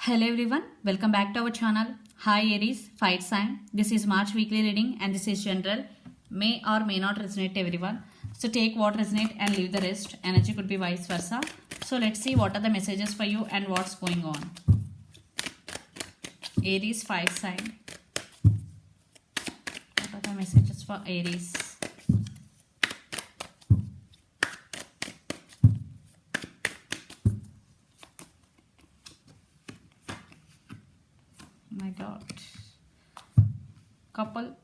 Hello everyone, welcome back to our channel. Hi Aries, Fire Sign. This is March weekly reading and this is general. May or may not resonate to everyone. So take what resonate and leave the rest. Energy could be vice versa. So let's see what are the messages for you and what's going on. Aries, Fire Sign. What are the messages for Aries? My God. Couple,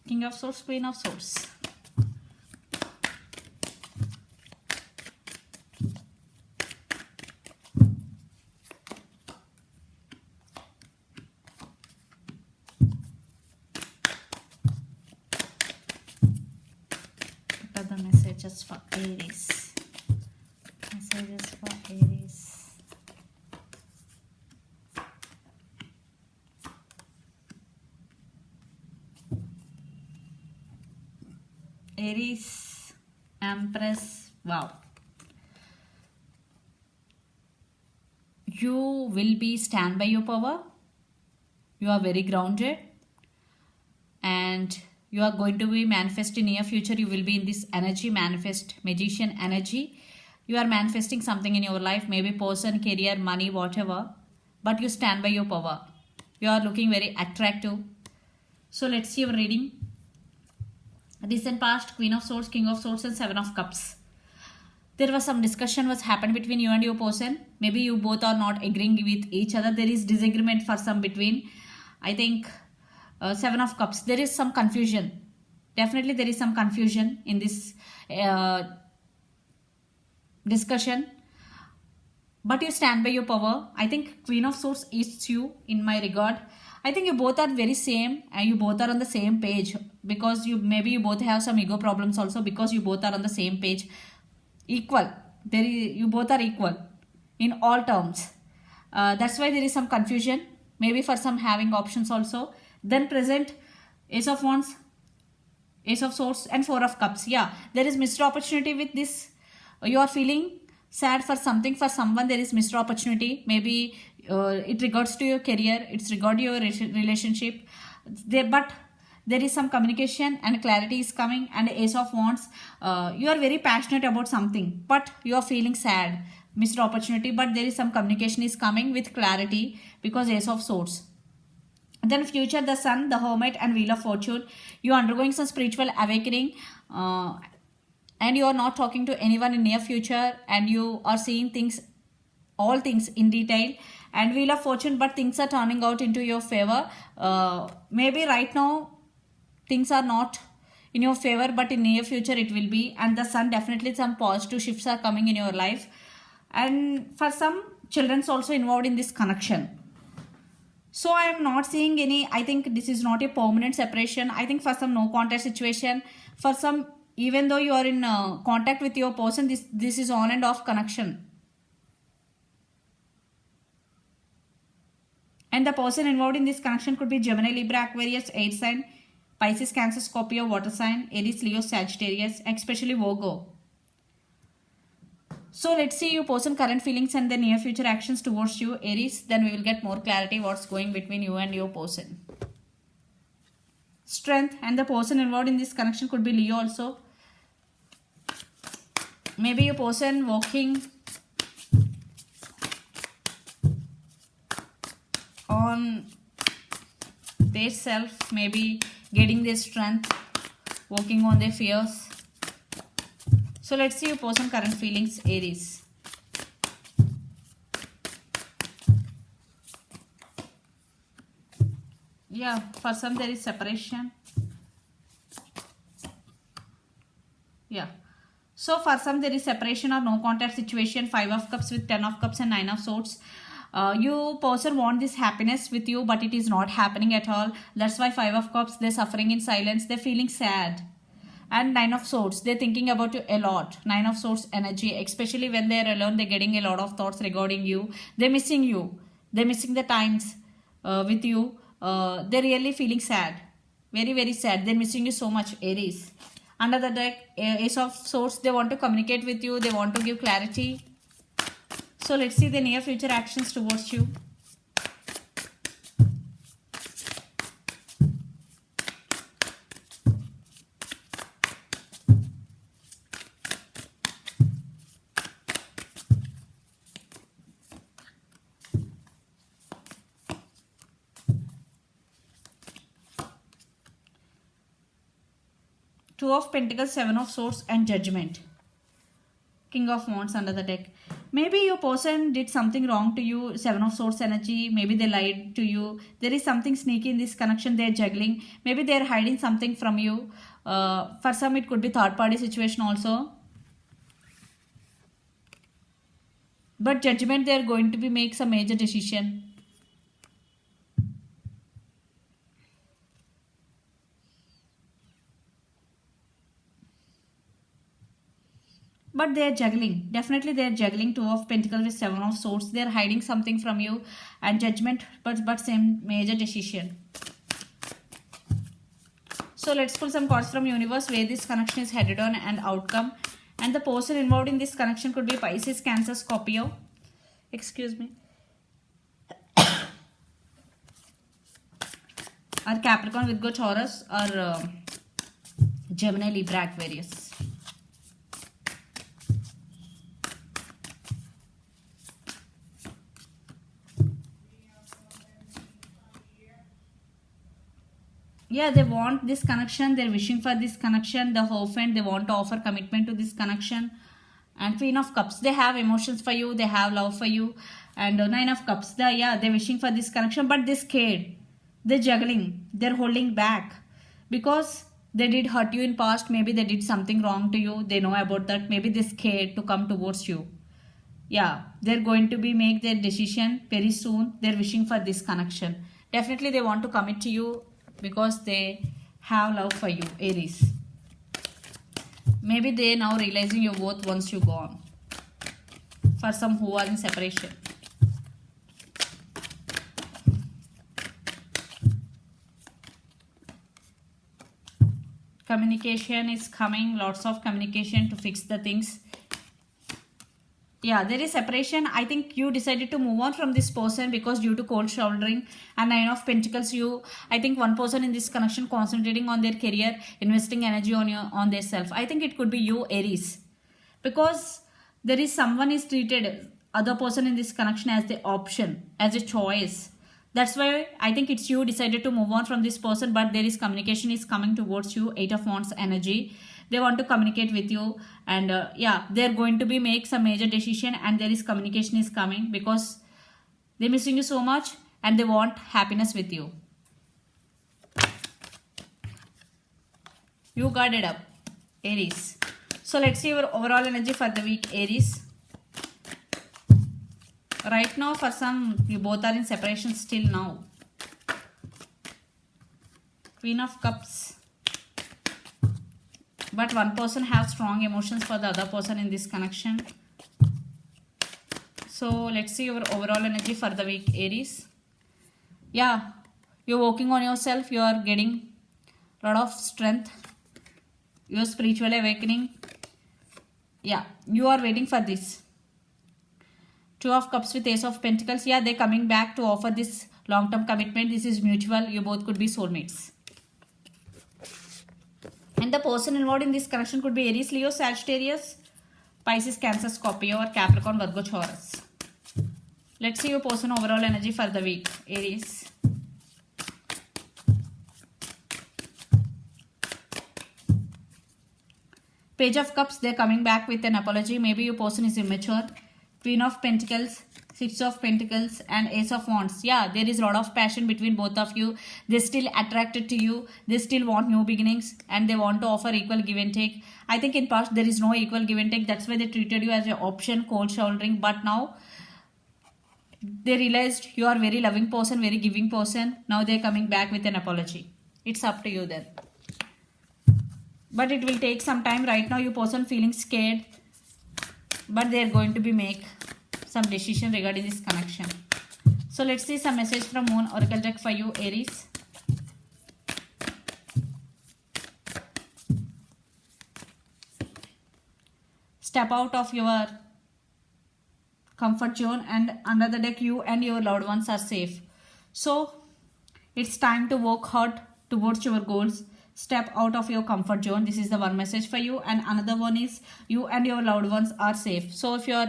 King of Swords, Queen of Swords. What are the messages for Aries? Messages for Aries. Aries, Empress, wow. You will be stand by your power. You are very grounded. And you are going to be manifest in near future. You will be in this energy, manifest, magician energy. You are manifesting something in your life, maybe person, career, money, whatever. But you stand by your power. You are looking very attractive. So let's see your reading. Recent past, Queen of Swords, King of Swords and Seven of Cups. There was some discussion was happened between you and your person. Maybe you both are not agreeing with each other. There is disagreement for some between. I think Seven of Cups. There is some confusion. Definitely there is some confusion in this discussion. But you stand by your power. I think Queen of Swords is you in my regard. I think you both are very same and you both are on the same page because maybe you both have some ego problems also because you both are on the same page. Equal. You both are equal in all terms. That's why there is some confusion. Maybe for some having options also. Then present Ace of Wands, Ace of Swords and Four of Cups. Yeah, there is missed opportunity with this. You are feeling sad for something, for someone there is missed opportunity. Maybe it regards to your career, it's regard to your relationship. But there is some communication and clarity is coming. And Ace of Wands, you are very passionate about something, but you are feeling sad, missed opportunity. But there is some communication is coming with clarity because Ace of Swords. Then future, the Sun, the Hermit and Wheel of Fortune. You are undergoing some spiritual awakening. And you are not talking to anyone in near future and you are seeing things, all things in detail. And Wheel of Fortune, but things are turning out into your favor. Maybe right now things are not in your favor, but in near future it will be. And the Sun, definitely some positive shifts are coming in your life. And for some, children's also involved in this connection. So I am not seeing any, I think this is not a permanent separation. I think for some no contact situation, for some even though you are in contact with your person, this is on and off connection. And the person involved in this connection could be Gemini, Libra, Aquarius, Air sign, Pisces, Cancer, Scorpio, Water sign, Aries, Leo, Sagittarius, especially Virgo. So let's see your person current feelings and the near future actions towards you, Aries. Then we will get more clarity what's going between you and your person. Strength, and the person involved in this connection could be Leo also. Maybe your person working on their self, maybe getting their strength, working on their fears. So let's see your person current feelings, Aries. Yeah, for some there is separation. Yeah. So for some there is separation or no contact situation. 5 of Cups with 10 of Cups and 9 of Swords. You person want this happiness with you, but it is not happening at all. That's why 5 of Cups, they're suffering in silence. They're feeling sad. And 9 of Swords, they're thinking about you a lot. 9 of Swords energy, especially when they're alone, they're getting a lot of thoughts regarding you. They're missing you. They're missing the times with you. They're really feeling sad. Very, very sad. They're missing you so much, Aries. Under the deck, Ace of Swords, they want to communicate with you. They want to give clarity. So let's see the near future actions towards you. Two of Pentacles, Seven of Swords, and Judgment. King of Wands under the deck. Maybe your person did something wrong to you. Seven of Swords energy. Maybe they lied to you. There is something sneaky in this connection. They're juggling. Maybe they're hiding something from you. For some, it could be third party situation also. But Judgment, they're going to be make some major decision. But they are juggling. Definitely they are juggling. Two of Pentacles with Seven of Swords. They are hiding something from you. And Judgment, but same major decision. So let's pull some cards from universe where this connection is headed on and outcome. And the person involved in this connection could be Pisces, Cancer, Scorpio. Excuse me. Or Capricorn, Virgo, Taurus, or Gemini, Libra, Aquarius. Yeah, they want this connection. They're wishing for this connection. The Hierophant, they want to offer commitment to this connection. And Queen of Cups, they have emotions for you. They have love for you. And Nine of Cups, they're wishing for this connection. But they're scared. They're juggling. They're holding back. Because they did hurt you in past. Maybe they did something wrong to you. They know about that. Maybe they're scared to come towards you. Yeah, they're going to be make their decision very soon. They're wishing for this connection. Definitely they want to commit to you. Because they have love for you, Aries. Maybe they now realizing your worth once you gone. For some who are in separation. Communication is coming. Lots of communication to fix the things. Yeah, there is separation. I think you decided to move on from this person because due to cold shouldering and Nine of Pentacles, I think one person in this connection concentrating on their career, investing energy on their self. I think it could be you, Aries, because there is someone is treated other person in this connection as the option, as a choice. That's why I think it's you decided to move on from this person, but there is communication is coming towards you. Eight of Wands energy. They want to communicate with you, and yeah, they're going to be make some major decision, and there is communication is coming because they're missing you so much and they want happiness with you. You got it up, Aries. So let's see your overall energy for the week, Aries. Right now, for some, you both are in separation still now. Queen of Cups. But one person has strong emotions for the other person in this connection. So let's see your overall energy for the week, Aries. Yeah, you're working on yourself. You are getting a lot of strength. Your spiritual awakening. Yeah, you are waiting for this. Two of Cups with Ace of Pentacles. Yeah, they're coming back to offer this long-term commitment. This is mutual. You both could be soulmates. And the person involved in this connection could be Aries, Leo, Sagittarius, Pisces, Cancer, Scorpio, or Capricorn, Virgo, Taurus. Let's see your person overall energy for the week, Aries. Page of Cups, they're coming back with an apology. Maybe your person is immature. Queen of Pentacles, Six of Pentacles, and Ace of Wands. Yeah, there is a lot of passion between both of you. They're still attracted to you. They still want new beginnings and they want to offer equal give and take. I think in past there is no equal give and take. That's why they treated you as an option, cold shouldering. But now they realized you are very loving person, very giving person. Now they're coming back with an apology. It's up to you then. But it will take some time. Right now your person feeling scared. But they're going to be make some decision regarding this connection. So let's see some message from Moon Oracle deck for you, Aries. Step out of your comfort zone, and under the deck you and your loved ones are safe. So it's time to work hard towards your goals. Step out of your comfort zone. This is the one message for you. And another one is you and your loved ones are safe. So if you're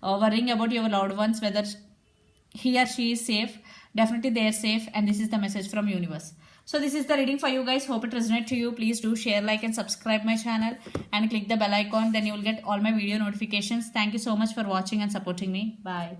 worrying about your loved ones, whether he or she is safe, definitely they are safe. And this is the message from universe. So this is the reading for you guys. Hope it resonates to you. Please do share, like and subscribe my channel and click the bell icon. Then you will get all my video notifications. Thank you so much for watching and supporting me. Bye.